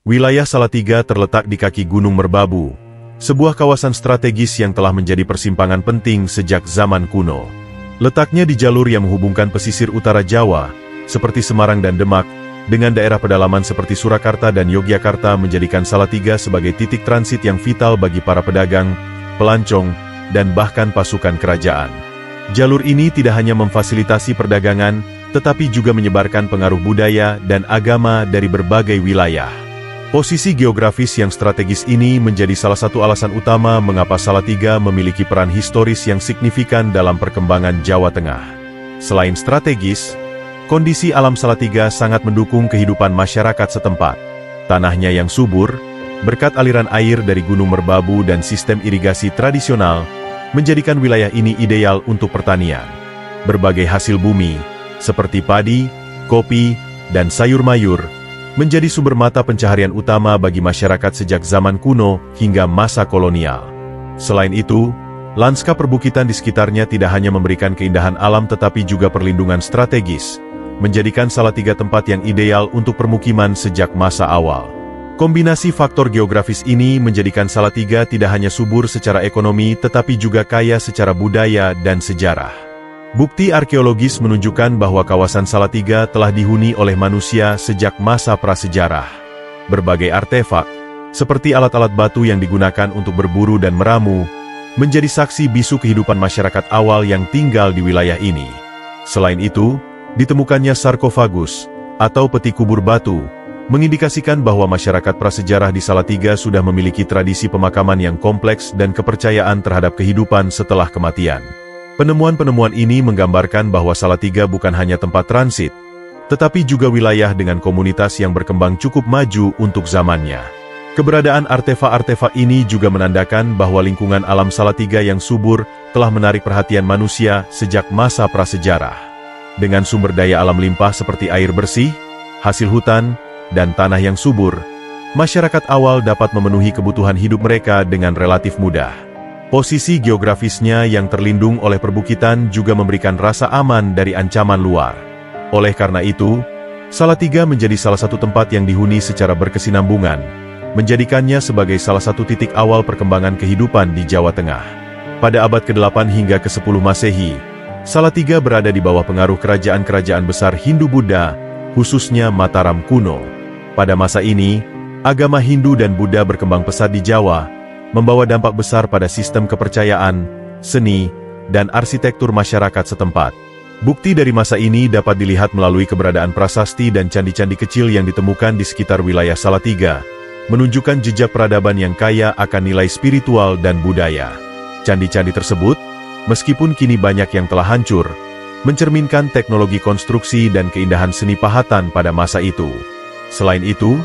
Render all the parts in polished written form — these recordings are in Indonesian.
Wilayah Salatiga terletak di kaki Gunung Merbabu, sebuah kawasan strategis yang telah menjadi persimpangan penting sejak zaman kuno. Letaknya di jalur yang menghubungkan pesisir utara Jawa, seperti Semarang dan Demak, dengan daerah pedalaman seperti Surakarta dan Yogyakarta menjadikan Salatiga sebagai titik transit yang vital bagi para pedagang, pelancong, dan bahkan pasukan kerajaan. Jalur ini tidak hanya memfasilitasi perdagangan, tetapi juga menyebarkan pengaruh budaya dan agama dari berbagai wilayah. Posisi geografis yang strategis ini menjadi salah satu alasan utama mengapa Salatiga memiliki peran historis yang signifikan dalam perkembangan Jawa Tengah. Selain strategis, kondisi alam Salatiga sangat mendukung kehidupan masyarakat setempat. Tanahnya yang subur, berkat aliran air dari Gunung Merbabu dan sistem irigasi tradisional, menjadikan wilayah ini ideal untuk pertanian. Berbagai hasil bumi, seperti padi, kopi, dan sayur-mayur, menjadi sumber mata pencaharian utama bagi masyarakat sejak zaman kuno hingga masa kolonial. Selain itu, lanskap perbukitan di sekitarnya tidak hanya memberikan keindahan alam tetapi juga perlindungan strategis, menjadikan Salatiga tempat yang ideal untuk permukiman sejak masa awal. Kombinasi faktor geografis ini menjadikan Salatiga tidak hanya subur secara ekonomi tetapi juga kaya secara budaya dan sejarah. Bukti arkeologis menunjukkan bahwa kawasan Salatiga telah dihuni oleh manusia sejak masa prasejarah. Berbagai artefak, seperti alat-alat batu yang digunakan untuk berburu dan meramu, menjadi saksi bisu kehidupan masyarakat awal yang tinggal di wilayah ini. Selain itu, ditemukannya sarkofagus, atau peti kubur batu, mengindikasikan bahwa masyarakat prasejarah di Salatiga sudah memiliki tradisi pemakaman yang kompleks dan kepercayaan terhadap kehidupan setelah kematian. Penemuan-penemuan ini menggambarkan bahwa Salatiga bukan hanya tempat transit, tetapi juga wilayah dengan komunitas yang berkembang cukup maju untuk zamannya. Keberadaan artefak-artefak ini juga menandakan bahwa lingkungan alam Salatiga yang subur telah menarik perhatian manusia sejak masa prasejarah. Dengan sumber daya alam limpah seperti air bersih, hasil hutan, dan tanah yang subur, masyarakat awal dapat memenuhi kebutuhan hidup mereka dengan relatif mudah. Posisi geografisnya yang terlindung oleh perbukitan juga memberikan rasa aman dari ancaman luar. Oleh karena itu, Salatiga menjadi salah satu tempat yang dihuni secara berkesinambungan, menjadikannya sebagai salah satu titik awal perkembangan kehidupan di Jawa Tengah. Pada abad ke-8 hingga ke-10 Masehi, Salatiga berada di bawah pengaruh kerajaan-kerajaan besar Hindu-Buddha, khususnya Mataram kuno. Pada masa ini, agama Hindu dan Buddha berkembang pesat di Jawa, membawa dampak besar pada sistem kepercayaan, seni, dan arsitektur masyarakat setempat. Bukti dari masa ini dapat dilihat melalui keberadaan prasasti dan candi-candi kecil yang ditemukan di sekitar wilayah Salatiga, menunjukkan jejak peradaban yang kaya akan nilai spiritual dan budaya. Candi-candi tersebut, meskipun kini banyak yang telah hancur, mencerminkan teknologi konstruksi dan keindahan seni pahatan pada masa itu. Selain itu,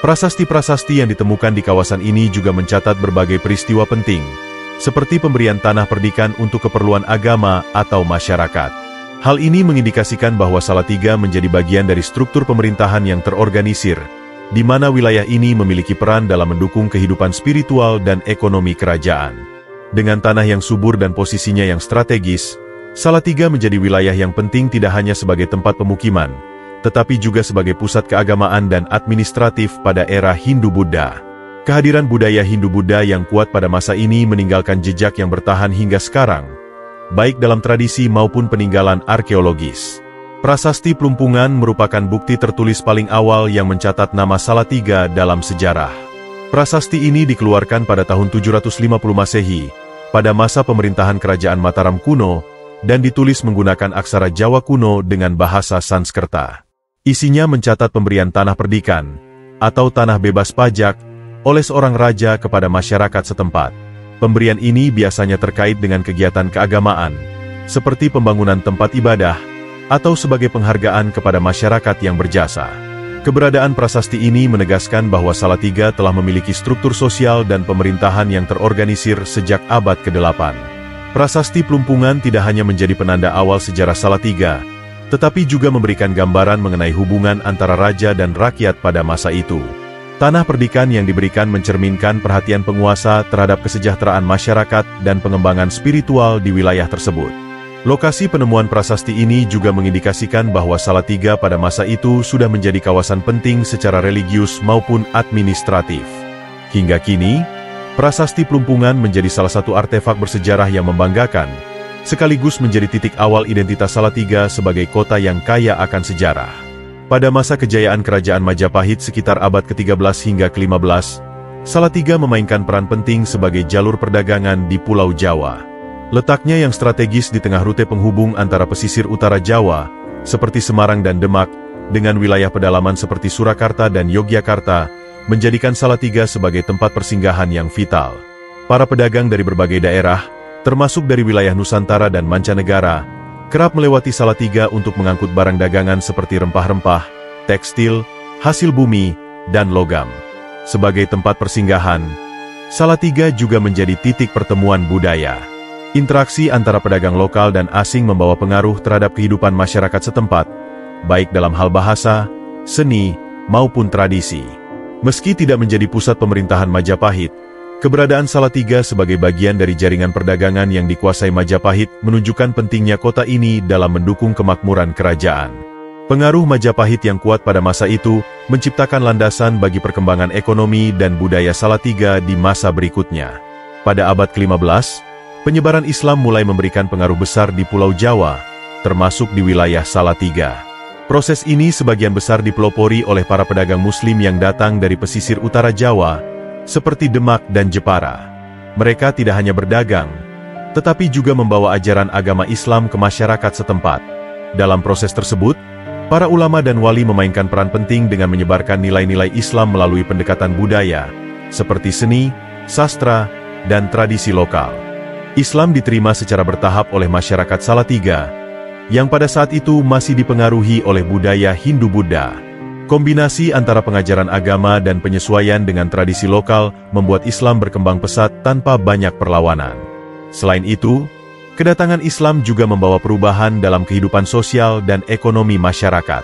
prasasti-prasasti yang ditemukan di kawasan ini juga mencatat berbagai peristiwa penting, seperti pemberian tanah perdikan untuk keperluan agama atau masyarakat. Hal ini mengindikasikan bahwa Salatiga menjadi bagian dari struktur pemerintahan yang terorganisir, di mana wilayah ini memiliki peran dalam mendukung kehidupan spiritual dan ekonomi kerajaan. Dengan tanah yang subur dan posisinya yang strategis, Salatiga menjadi wilayah yang penting tidak hanya sebagai tempat pemukiman, tetapi juga sebagai pusat keagamaan dan administratif pada era Hindu-Buddha. Kehadiran budaya Hindu-Buddha yang kuat pada masa ini meninggalkan jejak yang bertahan hingga sekarang, baik dalam tradisi maupun peninggalan arkeologis. Prasasti Plumpungan merupakan bukti tertulis paling awal yang mencatat nama Salatiga dalam sejarah. Prasasti ini dikeluarkan pada tahun 750 Masehi, pada masa pemerintahan Kerajaan Mataram kuno, dan ditulis menggunakan aksara Jawa kuno dengan bahasa Sanskerta. Isinya mencatat pemberian tanah perdikan, atau tanah bebas pajak, oleh seorang raja kepada masyarakat setempat. Pemberian ini biasanya terkait dengan kegiatan keagamaan, seperti pembangunan tempat ibadah, atau sebagai penghargaan kepada masyarakat yang berjasa. Keberadaan prasasti ini menegaskan bahwa Salatiga telah memiliki struktur sosial dan pemerintahan yang terorganisir sejak abad ke-8. Prasasti Plumpungan tidak hanya menjadi penanda awal sejarah Salatiga, tetapi juga memberikan gambaran mengenai hubungan antara raja dan rakyat pada masa itu. Tanah perdikan yang diberikan mencerminkan perhatian penguasa terhadap kesejahteraan masyarakat dan pengembangan spiritual di wilayah tersebut. Lokasi penemuan prasasti ini juga mengindikasikan bahwa Salatiga pada masa itu sudah menjadi kawasan penting secara religius maupun administratif. Hingga kini, prasasti Plumpungan menjadi salah satu artefak bersejarah yang membanggakan, sekaligus menjadi titik awal identitas Salatiga sebagai kota yang kaya akan sejarah. Pada masa kejayaan Kerajaan Majapahit sekitar abad ke-13 hingga ke-15, Salatiga memainkan peran penting sebagai jalur perdagangan di Pulau Jawa. Letaknya yang strategis di tengah rute penghubung antara pesisir utara Jawa, seperti Semarang dan Demak, dengan wilayah pedalaman seperti Surakarta dan Yogyakarta, menjadikan Salatiga sebagai tempat persinggahan yang vital. Para pedagang dari berbagai daerah, termasuk dari wilayah Nusantara dan mancanegara, kerap melewati Salatiga untuk mengangkut barang dagangan seperti rempah-rempah, tekstil, hasil bumi, dan logam. Sebagai tempat persinggahan, Salatiga juga menjadi titik pertemuan budaya. Interaksi antara pedagang lokal dan asing membawa pengaruh terhadap kehidupan masyarakat setempat, baik dalam hal bahasa, seni, maupun tradisi. Meski tidak menjadi pusat pemerintahan Majapahit, keberadaan Salatiga sebagai bagian dari jaringan perdagangan yang dikuasai Majapahit menunjukkan pentingnya kota ini dalam mendukung kemakmuran kerajaan. Pengaruh Majapahit yang kuat pada masa itu menciptakan landasan bagi perkembangan ekonomi dan budaya Salatiga di masa berikutnya. Pada abad ke-15, penyebaran Islam mulai memberikan pengaruh besar di Pulau Jawa, termasuk di wilayah Salatiga. Proses ini sebagian besar dipelopori oleh para pedagang Muslim yang datang dari pesisir utara Jawa, seperti Demak dan Jepara. Mereka tidak hanya berdagang, tetapi juga membawa ajaran agama Islam ke masyarakat setempat. Dalam proses tersebut, para ulama dan wali memainkan peran penting dengan menyebarkan nilai-nilai Islam melalui pendekatan budaya, seperti seni, sastra, dan tradisi lokal. Islam diterima secara bertahap oleh masyarakat Salatiga, yang pada saat itu masih dipengaruhi oleh budaya Hindu-Buddha. Kombinasi antara pengajaran agama dan penyesuaian dengan tradisi lokal membuat Islam berkembang pesat tanpa banyak perlawanan. Selain itu, kedatangan Islam juga membawa perubahan dalam kehidupan sosial dan ekonomi masyarakat.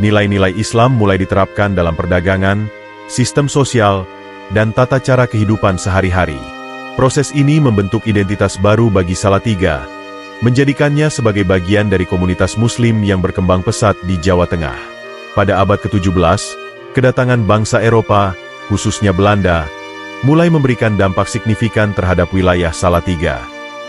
Nilai-nilai Islam mulai diterapkan dalam perdagangan, sistem sosial, dan tata cara kehidupan sehari-hari. Proses ini membentuk identitas baru bagi Salatiga, menjadikannya sebagai bagian dari komunitas Muslim yang berkembang pesat di Jawa Tengah. Pada abad ke-17, kedatangan bangsa Eropa, khususnya Belanda, mulai memberikan dampak signifikan terhadap wilayah Salatiga.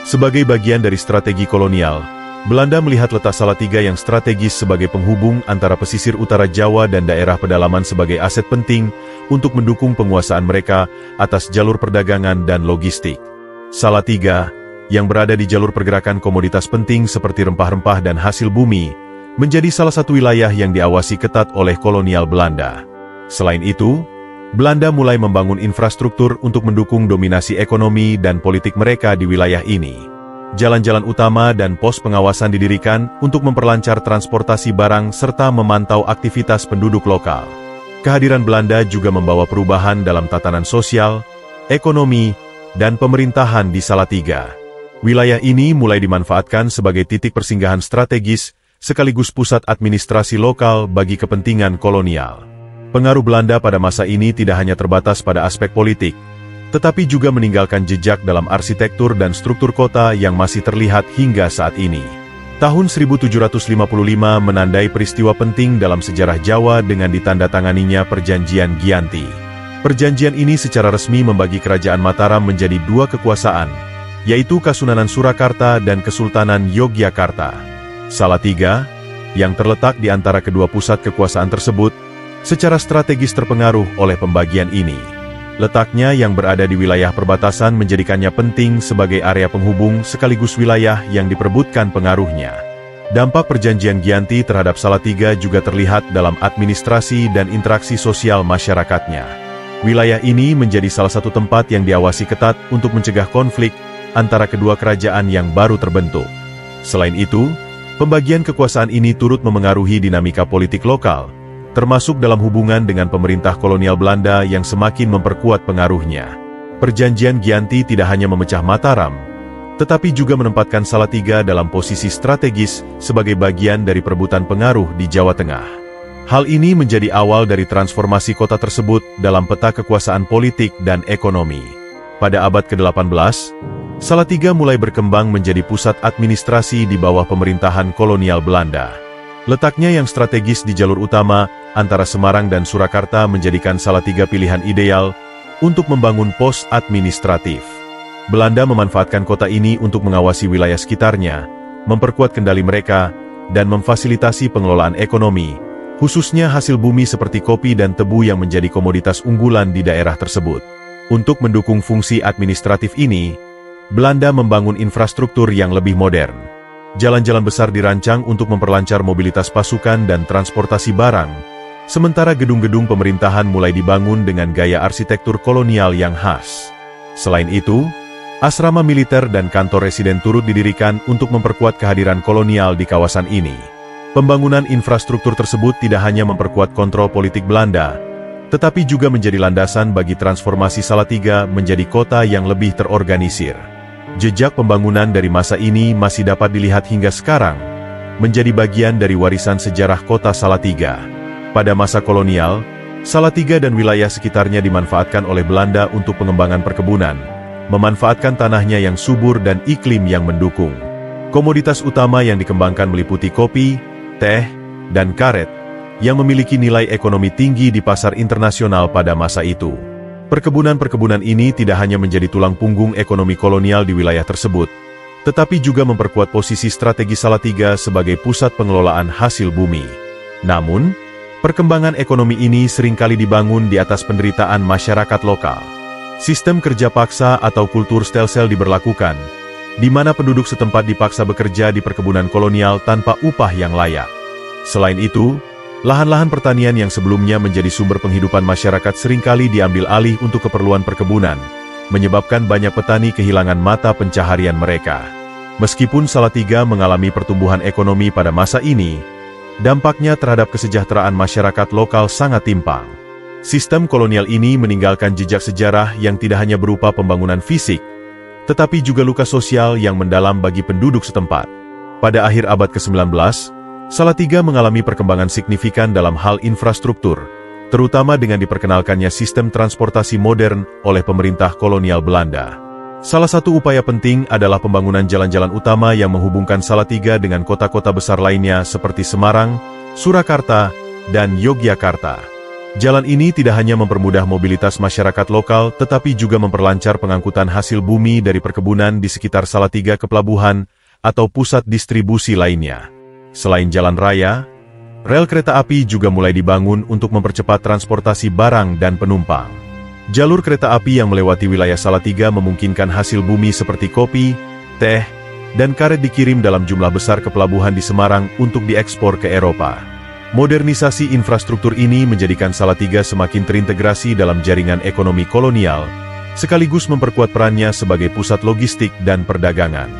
Sebagai bagian dari strategi kolonial, Belanda melihat letak Salatiga yang strategis sebagai penghubung antara pesisir utara Jawa dan daerah pedalaman sebagai aset penting untuk mendukung penguasaan mereka atas jalur perdagangan dan logistik. Salatiga, yang berada di jalur pergerakan komoditas penting seperti rempah-rempah dan hasil bumi, menjadi salah satu wilayah yang diawasi ketat oleh kolonial Belanda. Selain itu, Belanda mulai membangun infrastruktur untuk mendukung dominasi ekonomi dan politik mereka di wilayah ini. Jalan-jalan utama dan pos pengawasan didirikan untuk memperlancar transportasi barang serta memantau aktivitas penduduk lokal. Kehadiran Belanda juga membawa perubahan dalam tatanan sosial, ekonomi, dan pemerintahan di Salatiga. Wilayah ini mulai dimanfaatkan sebagai titik persinggahan strategis sekaligus pusat administrasi lokal bagi kepentingan kolonial. Pengaruh Belanda pada masa ini tidak hanya terbatas pada aspek politik, tetapi juga meninggalkan jejak dalam arsitektur dan struktur kota yang masih terlihat hingga saat ini. Tahun 1755 menandai peristiwa penting dalam sejarah Jawa dengan ditandatanganinya Perjanjian Giyanti. Perjanjian ini secara resmi membagi Kerajaan Mataram menjadi dua kekuasaan, yaitu Kasunanan Surakarta dan Kesultanan Yogyakarta. Salatiga, yang terletak di antara kedua pusat kekuasaan tersebut, secara strategis terpengaruh oleh pembagian ini. Letaknya yang berada di wilayah perbatasan menjadikannya penting sebagai area penghubung sekaligus wilayah yang diperebutkan pengaruhnya. Dampak Perjanjian Giyanti terhadap Salatiga juga terlihat dalam administrasi dan interaksi sosial masyarakatnya. Wilayah ini menjadi salah satu tempat yang diawasi ketat untuk mencegah konflik antara kedua kerajaan yang baru terbentuk. Selain itu, pembagian kekuasaan ini turut memengaruhi dinamika politik lokal, termasuk dalam hubungan dengan pemerintah kolonial Belanda yang semakin memperkuat pengaruhnya. Perjanjian Giyanti tidak hanya memecah Mataram, tetapi juga menempatkan Salatiga dalam posisi strategis sebagai bagian dari perebutan pengaruh di Jawa Tengah. Hal ini menjadi awal dari transformasi kota tersebut dalam peta kekuasaan politik dan ekonomi. Pada abad ke-18, Salatiga mulai berkembang menjadi pusat administrasi di bawah pemerintahan kolonial Belanda. Letaknya yang strategis di jalur utama antara Semarang dan Surakarta menjadikan Salatiga pilihan ideal untuk membangun pos administratif. Belanda memanfaatkan kota ini untuk mengawasi wilayah sekitarnya, memperkuat kendali mereka, dan memfasilitasi pengelolaan ekonomi, khususnya hasil bumi seperti kopi dan tebu yang menjadi komoditas unggulan di daerah tersebut. Untuk mendukung fungsi administratif ini, Belanda membangun infrastruktur yang lebih modern. Jalan-jalan besar dirancang untuk memperlancar mobilitas pasukan dan transportasi barang, sementara gedung-gedung pemerintahan mulai dibangun dengan gaya arsitektur kolonial yang khas. Selain itu, asrama militer dan kantor residen turut didirikan untuk memperkuat kehadiran kolonial di kawasan ini. Pembangunan infrastruktur tersebut tidak hanya memperkuat kontrol politik Belanda, tetapi juga menjadi landasan bagi transformasi Salatiga menjadi kota yang lebih terorganisir. Jejak pembangunan dari masa ini masih dapat dilihat hingga sekarang, menjadi bagian dari warisan sejarah kota Salatiga. Pada masa kolonial, Salatiga dan wilayah sekitarnya dimanfaatkan oleh Belanda untuk pengembangan perkebunan, memanfaatkan tanahnya yang subur dan iklim yang mendukung. Komoditas utama yang dikembangkan meliputi kopi, teh, dan karet, yang memiliki nilai ekonomi tinggi di pasar internasional pada masa itu. Perkebunan-perkebunan ini tidak hanya menjadi tulang punggung ekonomi kolonial di wilayah tersebut, tetapi juga memperkuat posisi strategi Salatiga sebagai pusat pengelolaan hasil bumi. Namun, perkembangan ekonomi ini seringkali dibangun di atas penderitaan masyarakat lokal. Sistem kerja paksa atau kultur stelsel diberlakukan, di mana penduduk setempat dipaksa bekerja di perkebunan kolonial tanpa upah yang layak. Selain itu, lahan-lahan pertanian yang sebelumnya menjadi sumber penghidupan masyarakat seringkali diambil alih untuk keperluan perkebunan, menyebabkan banyak petani kehilangan mata pencaharian mereka. Meskipun Salatiga mengalami pertumbuhan ekonomi pada masa ini, dampaknya terhadap kesejahteraan masyarakat lokal sangat timpang. Sistem kolonial ini meninggalkan jejak sejarah yang tidak hanya berupa pembangunan fisik, tetapi juga luka sosial yang mendalam bagi penduduk setempat. Pada akhir abad ke-19, Salatiga mengalami perkembangan signifikan dalam hal infrastruktur, terutama dengan diperkenalkannya sistem transportasi modern oleh pemerintah kolonial Belanda. Salah satu upaya penting adalah pembangunan jalan-jalan utama yang menghubungkan Salatiga dengan kota-kota besar lainnya seperti Semarang, Surakarta, dan Yogyakarta. Jalan ini tidak hanya mempermudah mobilitas masyarakat lokal tetapi juga memperlancar pengangkutan hasil bumi dari perkebunan di sekitar Salatiga ke pelabuhan atau pusat distribusi lainnya. Selain jalan raya, rel kereta api juga mulai dibangun untuk mempercepat transportasi barang dan penumpang. Jalur kereta api yang melewati wilayah Salatiga memungkinkan hasil bumi seperti kopi, teh, dan karet dikirim dalam jumlah besar ke pelabuhan di Semarang untuk diekspor ke Eropa. Modernisasi infrastruktur ini menjadikan Salatiga semakin terintegrasi dalam jaringan ekonomi kolonial, sekaligus memperkuat perannya sebagai pusat logistik dan perdagangan.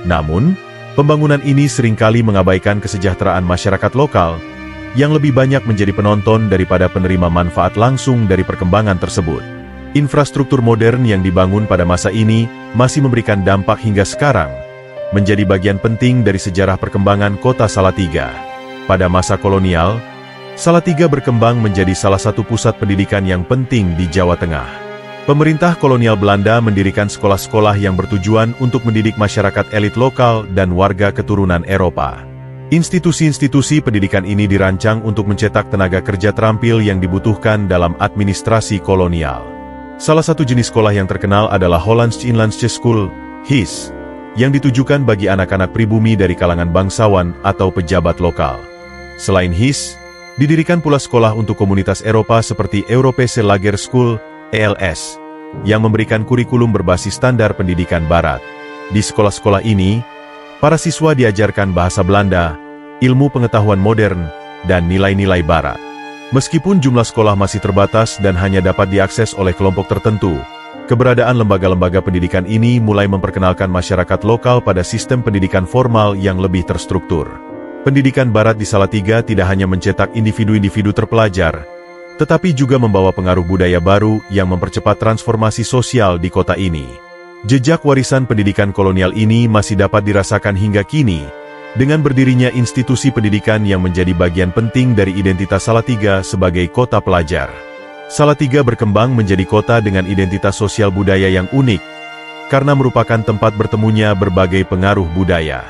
Namun, pembangunan ini seringkali mengabaikan kesejahteraan masyarakat lokal, yang lebih banyak menjadi penonton daripada penerima manfaat langsung dari perkembangan tersebut. Infrastruktur modern yang dibangun pada masa ini masih memberikan dampak hingga sekarang, menjadi bagian penting dari sejarah perkembangan kota Salatiga. Pada masa kolonial, Salatiga berkembang menjadi salah satu pusat pendidikan yang penting di Jawa Tengah. Pemerintah kolonial Belanda mendirikan sekolah-sekolah yang bertujuan untuk mendidik masyarakat elit lokal dan warga keturunan Eropa. Institusi-institusi pendidikan ini dirancang untuk mencetak tenaga kerja terampil yang dibutuhkan dalam administrasi kolonial. Salah satu jenis sekolah yang terkenal adalah Hollandsche Inlandsche School, HIS, yang ditujukan bagi anak-anak pribumi dari kalangan bangsawan atau pejabat lokal. Selain HIS, didirikan pula sekolah untuk komunitas Eropa seperti Europese Lager School, ELS, yang memberikan kurikulum berbasis standar pendidikan Barat. Di sekolah-sekolah ini, para siswa diajarkan bahasa Belanda, ilmu pengetahuan modern, dan nilai-nilai Barat. Meskipun jumlah sekolah masih terbatas dan hanya dapat diakses oleh kelompok tertentu, keberadaan lembaga-lembaga pendidikan ini mulai memperkenalkan masyarakat lokal pada sistem pendidikan formal yang lebih terstruktur. Pendidikan Barat di Salatiga tidak hanya mencetak individu-individu terpelajar, tetapi juga membawa pengaruh budaya baru yang mempercepat transformasi sosial di kota ini. Jejak warisan pendidikan kolonial ini masih dapat dirasakan hingga kini, dengan berdirinya institusi pendidikan yang menjadi bagian penting dari identitas Salatiga sebagai kota pelajar. Salatiga berkembang menjadi kota dengan identitas sosial budaya yang unik, karena merupakan tempat bertemunya berbagai pengaruh budaya.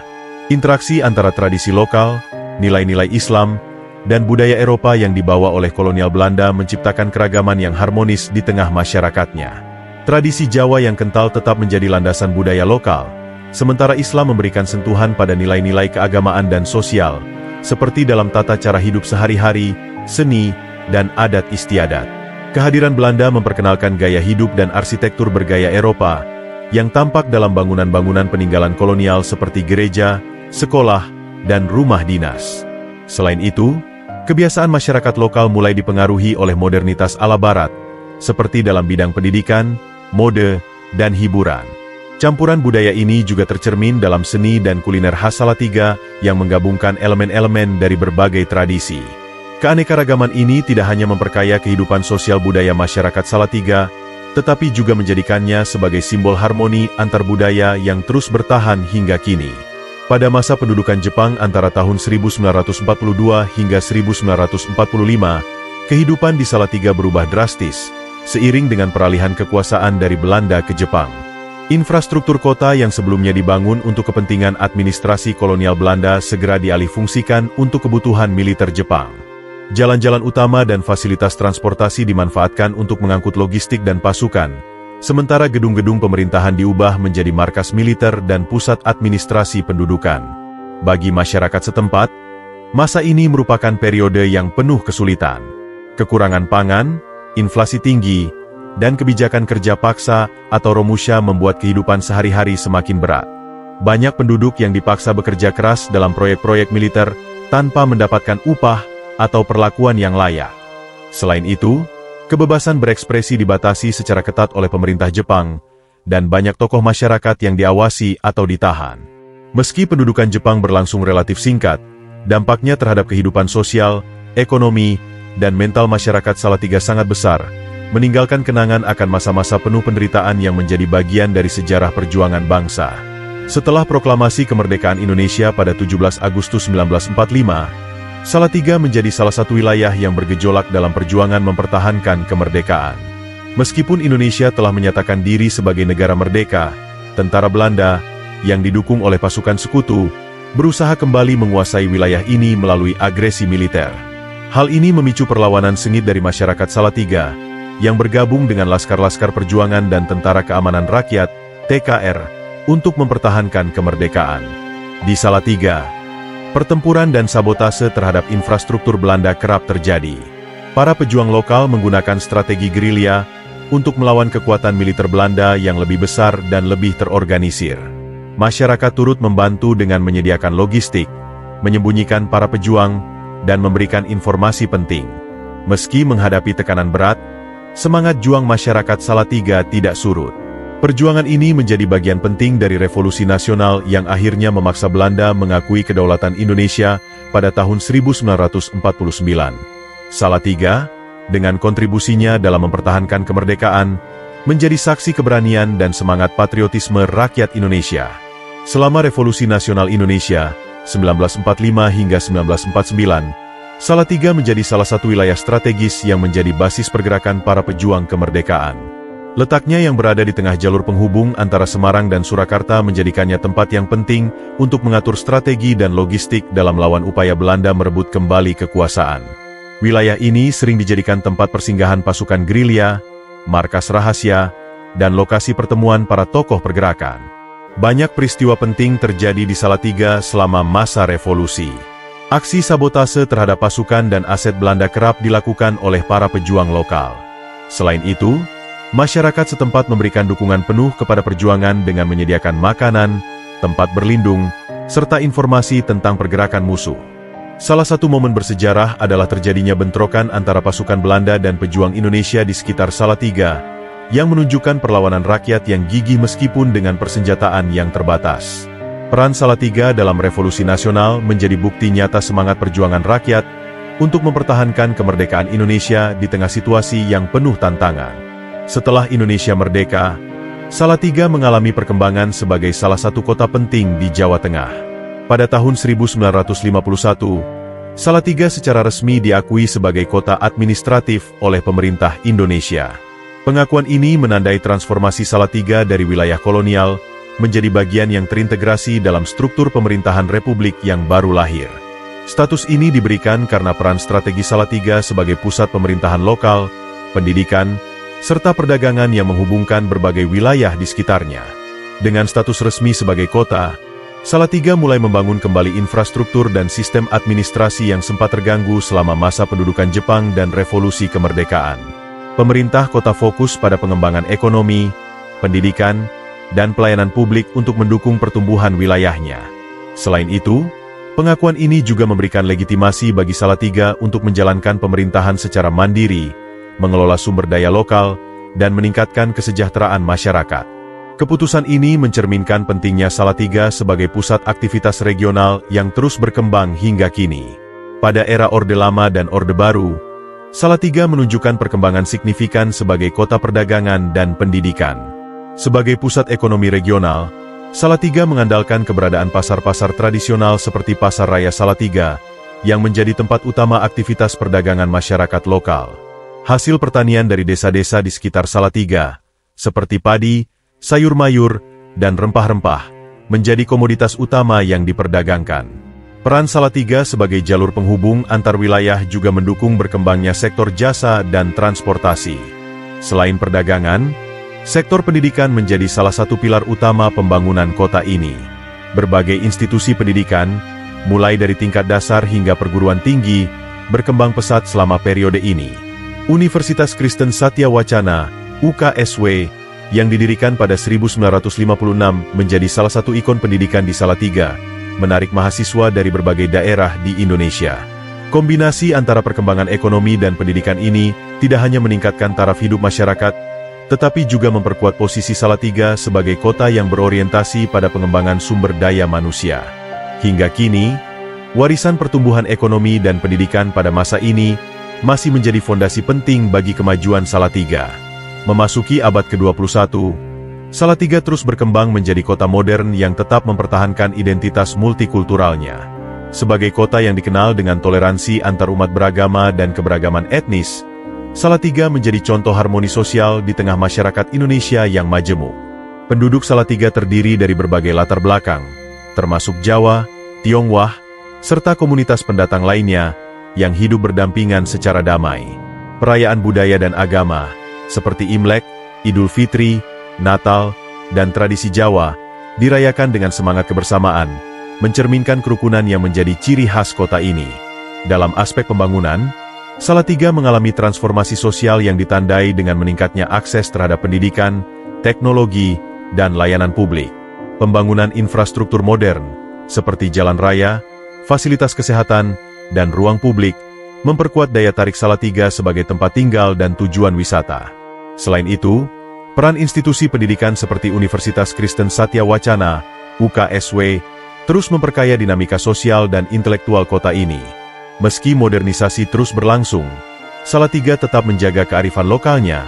Interaksi antara tradisi lokal, nilai-nilai Islam, dan budaya Eropa yang dibawa oleh kolonial Belanda menciptakan keragaman yang harmonis di tengah masyarakatnya. Tradisi Jawa yang kental tetap menjadi landasan budaya lokal, sementara Islam memberikan sentuhan pada nilai-nilai keagamaan dan sosial, seperti dalam tata cara hidup sehari-hari, seni, dan adat istiadat. Kehadiran Belanda memperkenalkan gaya hidup dan arsitektur bergaya Eropa, yang tampak dalam bangunan-bangunan peninggalan kolonial seperti gereja, sekolah, dan rumah dinas. Selain itu, kebiasaan masyarakat lokal mulai dipengaruhi oleh modernitas ala Barat, seperti dalam bidang pendidikan, mode, dan hiburan. Campuran budaya ini juga tercermin dalam seni dan kuliner khas Salatiga yang menggabungkan elemen-elemen dari berbagai tradisi. Keanekaragaman ini tidak hanya memperkaya kehidupan sosial budaya masyarakat Salatiga, tetapi juga menjadikannya sebagai simbol harmoni antar budaya yang terus bertahan hingga kini. Pada masa pendudukan Jepang antara tahun 1942 hingga 1945, kehidupan di Salatiga berubah drastis, seiring dengan peralihan kekuasaan dari Belanda ke Jepang. Infrastruktur kota yang sebelumnya dibangun untuk kepentingan administrasi kolonial Belanda segera dialihfungsikan untuk kebutuhan militer Jepang. Jalan-jalan utama dan fasilitas transportasi dimanfaatkan untuk mengangkut logistik dan pasukan, sementara gedung-gedung pemerintahan diubah menjadi markas militer dan pusat administrasi pendudukan. Bagi masyarakat setempat, masa ini merupakan periode yang penuh kesulitan. Kekurangan pangan, inflasi tinggi, dan kebijakan kerja paksa atau romusha membuat kehidupan sehari-hari semakin berat. Banyak penduduk yang dipaksa bekerja keras dalam proyek-proyek militer tanpa mendapatkan upah atau perlakuan yang layak. Selain itu, kebebasan berekspresi dibatasi secara ketat oleh pemerintah Jepang, dan banyak tokoh masyarakat yang diawasi atau ditahan. Meski pendudukan Jepang berlangsung relatif singkat, dampaknya terhadap kehidupan sosial, ekonomi, dan mental masyarakat Salatiga sangat besar, meninggalkan kenangan akan masa-masa penuh penderitaan yang menjadi bagian dari sejarah perjuangan bangsa. Setelah proklamasi kemerdekaan Indonesia pada 17 Agustus 1945, Salatiga menjadi salah satu wilayah yang bergejolak dalam perjuangan mempertahankan kemerdekaan. Meskipun Indonesia telah menyatakan diri sebagai negara merdeka, tentara Belanda, yang didukung oleh pasukan sekutu, berusaha kembali menguasai wilayah ini melalui agresi militer. Hal ini memicu perlawanan sengit dari masyarakat Salatiga, yang bergabung dengan Laskar-Laskar Perjuangan dan Tentara Keamanan Rakyat, TKR, untuk mempertahankan kemerdekaan. Di Salatiga, pertempuran dan sabotase terhadap infrastruktur Belanda kerap terjadi. Para pejuang lokal menggunakan strategi gerilya untuk melawan kekuatan militer Belanda yang lebih besar dan lebih terorganisir. Masyarakat turut membantu dengan menyediakan logistik, menyembunyikan para pejuang, dan memberikan informasi penting. Meski menghadapi tekanan berat, semangat juang masyarakat Salatiga tidak surut. Perjuangan ini menjadi bagian penting dari revolusi nasional yang akhirnya memaksa Belanda mengakui kedaulatan Indonesia pada tahun 1949. Salatiga, dengan kontribusinya dalam mempertahankan kemerdekaan, menjadi saksi keberanian dan semangat patriotisme rakyat Indonesia. Selama Revolusi Nasional Indonesia, 1945 hingga 1949, Salatiga menjadi salah satu wilayah strategis yang menjadi basis pergerakan para pejuang kemerdekaan. Letaknya yang berada di tengah jalur penghubung antara Semarang dan Surakarta menjadikannya tempat yang penting untuk mengatur strategi dan logistik dalam melawan upaya Belanda merebut kembali kekuasaan. Wilayah ini sering dijadikan tempat persinggahan pasukan gerilya, markas rahasia, dan lokasi pertemuan para tokoh pergerakan. Banyak peristiwa penting terjadi di Salatiga selama masa revolusi. Aksi sabotase terhadap pasukan dan aset Belanda kerap dilakukan oleh para pejuang lokal. Selain itu, masyarakat setempat memberikan dukungan penuh kepada perjuangan dengan menyediakan makanan, tempat berlindung, serta informasi tentang pergerakan musuh. Salah satu momen bersejarah adalah terjadinya bentrokan antara pasukan Belanda dan pejuang Indonesia di sekitar Salatiga, yang menunjukkan perlawanan rakyat yang gigih meskipun dengan persenjataan yang terbatas. Peran Salatiga dalam revolusi nasional menjadi bukti nyata semangat perjuangan rakyat untuk mempertahankan kemerdekaan Indonesia di tengah situasi yang penuh tantangan. Setelah Indonesia merdeka, Salatiga mengalami perkembangan sebagai salah satu kota penting di Jawa Tengah. Pada tahun 1951, Salatiga secara resmi diakui sebagai kota administratif oleh pemerintah Indonesia. Pengakuan ini menandai transformasi Salatiga dari wilayah kolonial menjadi bagian yang terintegrasi dalam struktur pemerintahan republik yang baru lahir. Status ini diberikan karena peran strategi Salatiga sebagai pusat pemerintahan lokal, pendidikan, serta perdagangan yang menghubungkan berbagai wilayah di sekitarnya. Dengan status resmi sebagai kota, Salatiga mulai membangun kembali infrastruktur dan sistem administrasi yang sempat terganggu selama masa pendudukan Jepang dan revolusi kemerdekaan. Pemerintah kota fokus pada pengembangan ekonomi, pendidikan, dan pelayanan publik untuk mendukung pertumbuhan wilayahnya. Selain itu, pengakuan ini juga memberikan legitimasi bagi Salatiga untuk menjalankan pemerintahan secara mandiri, mengelola sumber daya lokal, dan meningkatkan kesejahteraan masyarakat. Keputusan ini mencerminkan pentingnya Salatiga sebagai pusat aktivitas regional yang terus berkembang hingga kini. Pada era Orde Lama dan Orde Baru, Salatiga menunjukkan perkembangan signifikan sebagai kota perdagangan dan pendidikan. Sebagai pusat ekonomi regional, Salatiga mengandalkan keberadaan pasar-pasar tradisional seperti Pasar Raya Salatiga, yang menjadi tempat utama aktivitas perdagangan masyarakat lokal. Hasil pertanian dari desa-desa di sekitar Salatiga, seperti padi, sayur mayur, dan rempah-rempah, menjadi komoditas utama yang diperdagangkan. Peran Salatiga sebagai jalur penghubung antar wilayah juga mendukung berkembangnya sektor jasa dan transportasi. Selain perdagangan, sektor pendidikan menjadi salah satu pilar utama pembangunan kota ini. Berbagai institusi pendidikan, mulai dari tingkat dasar hingga perguruan tinggi, berkembang pesat selama periode ini. Universitas Kristen Satya Wacana, UKSW, yang didirikan pada 1956 menjadi salah satu ikon pendidikan di Salatiga, menarik mahasiswa dari berbagai daerah di Indonesia. Kombinasi antara perkembangan ekonomi dan pendidikan ini tidak hanya meningkatkan taraf hidup masyarakat, tetapi juga memperkuat posisi Salatiga sebagai kota yang berorientasi pada pengembangan sumber daya manusia. Hingga kini, warisan pertumbuhan ekonomi dan pendidikan pada masa ini masih menjadi fondasi penting bagi kemajuan Salatiga. Memasuki abad ke-21, Salatiga terus berkembang menjadi kota modern yang tetap mempertahankan identitas multikulturalnya. Sebagai kota yang dikenal dengan toleransi antarumat beragama dan keberagaman etnis, Salatiga menjadi contoh harmoni sosial di tengah masyarakat Indonesia yang majemuk. Penduduk Salatiga terdiri dari berbagai latar belakang, termasuk Jawa, Tionghoa, serta komunitas pendatang lainnya yang hidup berdampingan secara damai. Perayaan budaya dan agama, seperti Imlek, Idul Fitri, Natal, dan tradisi Jawa, dirayakan dengan semangat kebersamaan, mencerminkan kerukunan yang menjadi ciri khas kota ini. Dalam aspek pembangunan, Salatiga mengalami transformasi sosial yang ditandai dengan meningkatnya akses terhadap pendidikan, teknologi, dan layanan publik. Pembangunan infrastruktur modern, seperti jalan raya, fasilitas kesehatan, dan ruang publik, memperkuat daya tarik Salatiga sebagai tempat tinggal dan tujuan wisata. Selain itu, peran institusi pendidikan seperti Universitas Kristen Satya Wacana, UKSW, terus memperkaya dinamika sosial dan intelektual kota ini. Meski modernisasi terus berlangsung, Salatiga tetap menjaga kearifan lokalnya,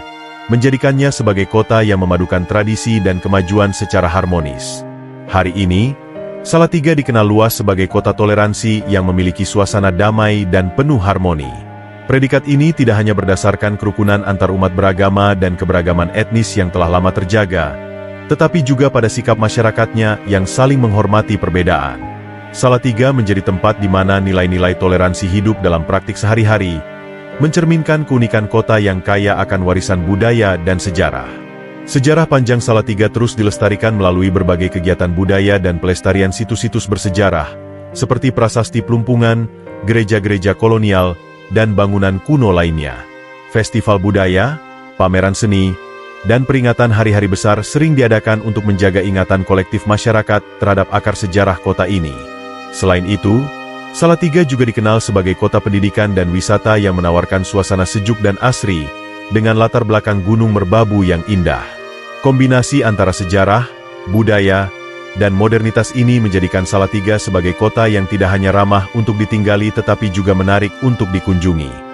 menjadikannya sebagai kota yang memadukan tradisi dan kemajuan secara harmonis. Hari ini, Salatiga dikenal luas sebagai kota toleransi yang memiliki suasana damai dan penuh harmoni. Predikat ini tidak hanya berdasarkan kerukunan antar umat beragama dan keberagaman etnis yang telah lama terjaga, tetapi juga pada sikap masyarakatnya yang saling menghormati perbedaan. Salatiga menjadi tempat di mana nilai-nilai toleransi hidup dalam praktik sehari-hari, mencerminkan keunikan kota yang kaya akan warisan budaya dan sejarah. Sejarah panjang Salatiga terus dilestarikan melalui berbagai kegiatan budaya dan pelestarian situs-situs bersejarah, seperti prasasti Plumpungan, gereja-gereja kolonial, dan bangunan kuno lainnya. Festival budaya, pameran seni, dan peringatan hari-hari besar sering diadakan untuk menjaga ingatan kolektif masyarakat terhadap akar sejarah kota ini. Selain itu, Salatiga juga dikenal sebagai kota pendidikan dan wisata yang menawarkan suasana sejuk dan asri, dengan latar belakang Gunung Merbabu yang indah. Kombinasi antara sejarah, budaya, dan modernitas ini menjadikan Salatiga sebagai kota yang tidak hanya ramah untuk ditinggali tetapi juga menarik untuk dikunjungi.